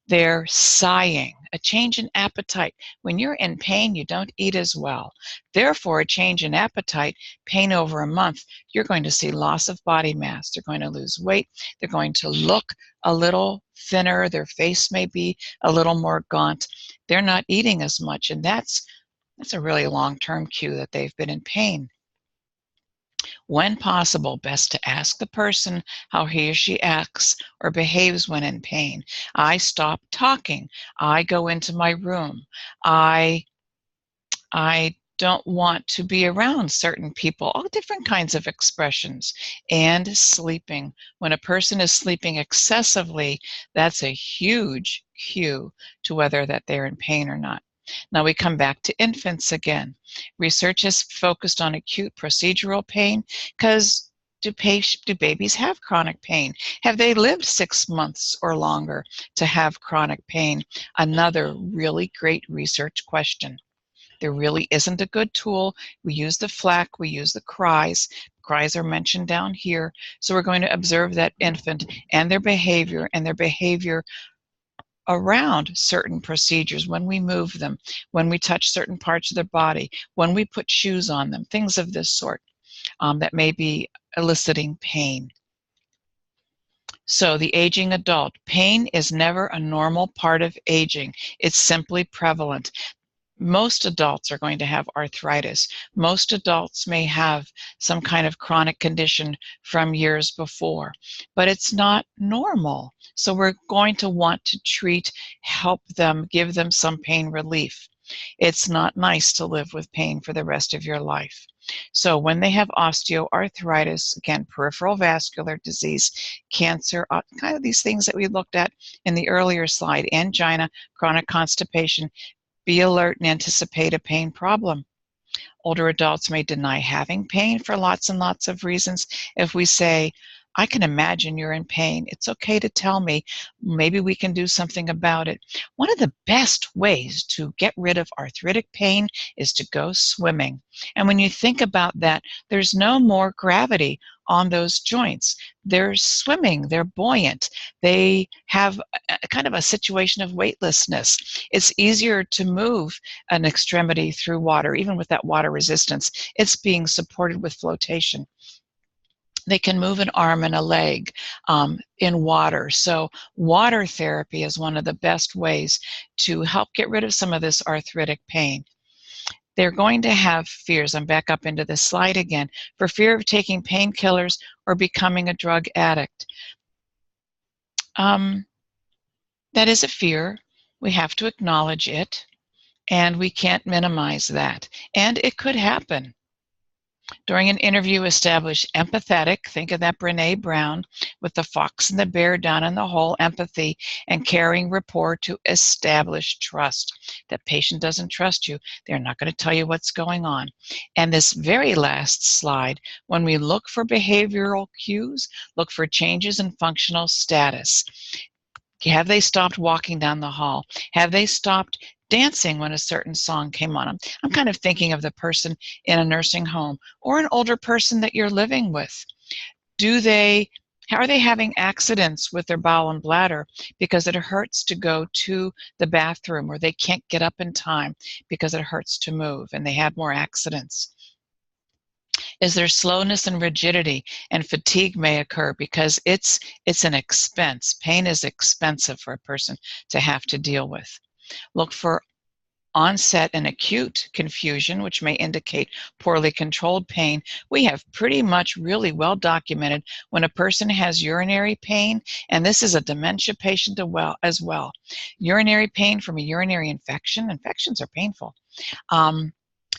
They're sighing, a change in appetite. When you're in pain, you don't eat as well. Therefore, a change in appetite, pain over a month, you're going to see loss of body mass. They're going to lose weight. They're going to look a little thinner. Their face may be a little more gaunt. They're not eating as much, and that's a really long-term cue that they've been in pain. When possible, best to ask the person how he or she acts or behaves when in pain. I stop talking. I go into my room. I don't want to be around certain people, all different kinds of expressions. And sleeping. When a person is sleeping excessively, that's a huge cue to whether that they're in pain or not. Now we come back to infants again. Research has focused on acute procedural pain because do babies have chronic pain? Have they lived 6 months or longer to have chronic pain? Another really great research question. There really isn't a good tool. We use the FLAC, we use the cries. Cries are mentioned down here. So we're going to observe that infant and their behavior around certain procedures, when we move them, when we touch certain parts of their body, when we put shoes on them, things of this sort that may be eliciting pain. So the aging adult, pain is never a normal part of aging. It's simply prevalent. Most adults are going to have arthritis. Most adults may have some kind of chronic condition from years before, but it's not normal. So we're going to want to treat, help them, give them some pain relief. It's not nice to live with pain for the rest of your life. So when they have osteoarthritis, again, peripheral vascular disease, cancer, kind of these things that we looked at in the earlier slide, angina, chronic constipation, be alert and anticipate a pain problem. Older adults may deny having pain for lots and lots of reasons. If we say, I can imagine you're in pain, it's okay to tell me, maybe we can do something about it. One of the best ways to get rid of arthritic pain is to go swimming. And when you think about that, there's no more gravity on those joints. They're swimming, they're buoyant, they have a kind of a situation of weightlessness. It's easier to move an extremity through water, even with that water resistance. It's being supported with flotation. They can move an arm and a leg in water. So water therapy is one of the best ways to help get rid of some of this arthritic pain. They're going to have fears. I'm back up into the slide again. For fear of taking painkillers or becoming a drug addict. That is a fear. We have to acknowledge it, and we can't minimize that. And it could happen. During an interview, establish empathetic, think of that Brene Brown, with the fox and the bear down in the hole, empathy and caring rapport to establish trust. That patient doesn't trust you, they're not going to tell you what's going on. And this very last slide, when we look for behavioral cues, look for changes in functional status. Have they stopped walking down the hall? Have they stopped dancing when a certain song came on? I'm kind of thinking of the person in a nursing home or an older person that you're living with. Do they How are they having accidents with their bowel and bladder because it hurts to go to the bathroom, or they can't get up in time because it hurts to move and they have more accidents? Is there slowness and rigidity, and fatigue may occur because it's an expense. Pain is expensive for a person to have to deal with. Look for onset and acute confusion, which may indicate poorly controlled pain. We have pretty much really well documented when a person has urinary pain, and this is a dementia patient as well. Urinary pain from a urinary infection. Infections are painful.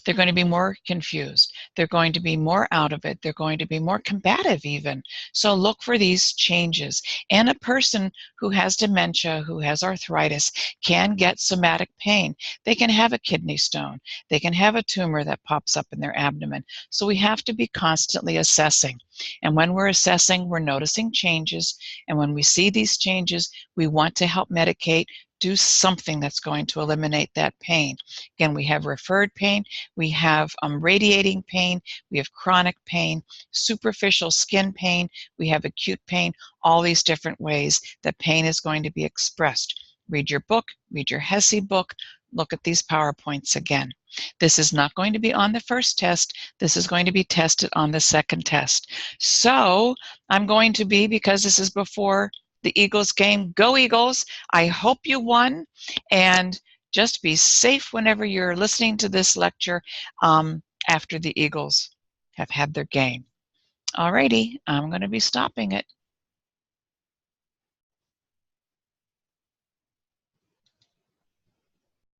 They're going to be more confused. They're going to be more out of it. They're going to be more combative even. So look for these changes. And a person who has dementia, who has arthritis, can get somatic pain. They can have a kidney stone. They can have a tumor that pops up in their abdomen. So we have to be constantly assessing. And when we're assessing, we're noticing changes. And when we see these changes, we want to help medicate, do something that's going to eliminate that pain. Again, we have referred pain, we have radiating pain, we have chronic pain, superficial skin pain, we have acute pain, all these different ways that pain is going to be expressed. Read your book, read your HESI book, look at these PowerPoints again. This is not going to be on the first test. This is going to be tested on the second test. So I'm going to be, because this is before the Eagles game, go Eagles. I hope you won, and just be safe whenever you're listening to this lecture after the Eagles have had their game. Alrighty, I'm going to be stopping it.